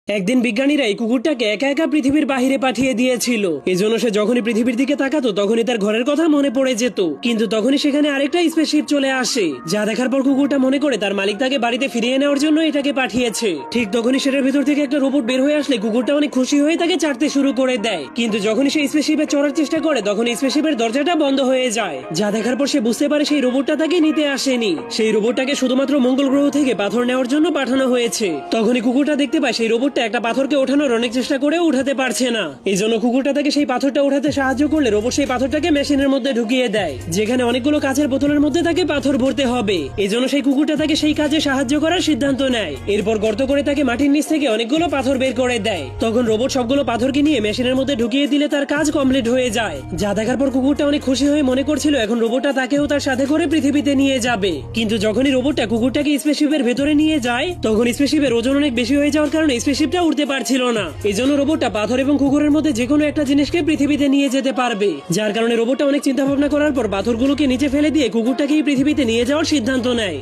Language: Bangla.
একদিন বিজ্ঞানীরা এই কুকুরটাকে একা একা পৃথিবীর বাহিরে পাঠিয়ে দিয়েছিল। এজন্য সে যখনই পৃথিবীর দিকে তাকাতো তখনই তার ঘরের কথা মনে পড়ে যেত। কিন্তু তখনই সেখানে আরেকটা স্পেসশিপ চলে আসে, যা দেখার পর কুকুরটা মনে করে তার মালিক তাকে বাড়িতে ফিরিয়ে নেওয়ার জন্য এটাকে পাঠিয়েছে। ঠিক তখনই সেটার ভিতর থেকে একটা রোবট বের হয়ে আসলে কুকুরটা অনেক খুশি হয়ে তাকে চাটতে শুরু করে দেয়। কিন্তু যখনই সে স্পেসশিপে চড়ার চেষ্টা করে তখন স্পেসশিপের দরজাটা বন্ধ হয়ে যায়, যা দেখার পর সে বুঝতে পারে সেই রোবটটা তাকে নিতে আসেনি। সেই রোবটটাকে শুধুমাত্র মঙ্গল গ্রহ থেকে পাথর নেওয়ার জন্য পাঠানো হয়েছে। তখনই কুকুরটা দেখতে পায় সেই রোবটটা একটা পাথরকে ওঠানোর অনেক চেষ্টা করে উঠাতে পারছে না। এই জন্য কুকুরটা তাকে সেই পাথরটা উঠাতে সাহায্য করলে রোবট সেই পাথরটাকে মেশিনের মধ্যে ঢুকিয়ে দেয়, যেখানে অনেকগুলো কাচের বোতলের মধ্যে তাকে পাথর ভরতে হবে। এই জন্য সেই কুকুরটা তাকে সেই কাজে সাহায্য করার সিদ্ধান্ত নেয়। এরপর গর্ত করে তাকে মাটির নিচ থেকে অনেকগুলো পাথর বের করে দেয়। তখন রোবট সবগুলো পাথরকে নিয়ে মেশিনের মধ্যে ঢুকিয়ে দিলে তার কাজ কমপ্লিট হয়ে যায়, যা দেখার পর কুকুরটা অনেক খুশি হয়ে মনে করছিল এখন রোবটটা তাকেও তার সাথে করে পৃথিবীতে নিয়ে যাবে। কিন্তু যখনই রোবটটা কুকুরটাকে স্পেসশিপের ভেতরে নিয়ে যায় তখন স্পেসশিপের ওজন অনেক বেশি হয়ে যাওয়ার কারণে স্পেসশিপটা উঠতে পারছিল না। এই জন্য রোবটটা পাথর এবং কুকুরের মধ্যে যে কোনো একটা জিনিসকে পৃথিবীতে নিয়ে যেতে পারবে, যার কারণে রোবটটা অনেক চিন্তা ভাবনা করার পর পাথরগুলোকে নিচে ফেলে দিয়ে কুকুরটাকেই পৃথিবীতে নিয়ে যাওয়ার সিদ্ধান্ত নেয়।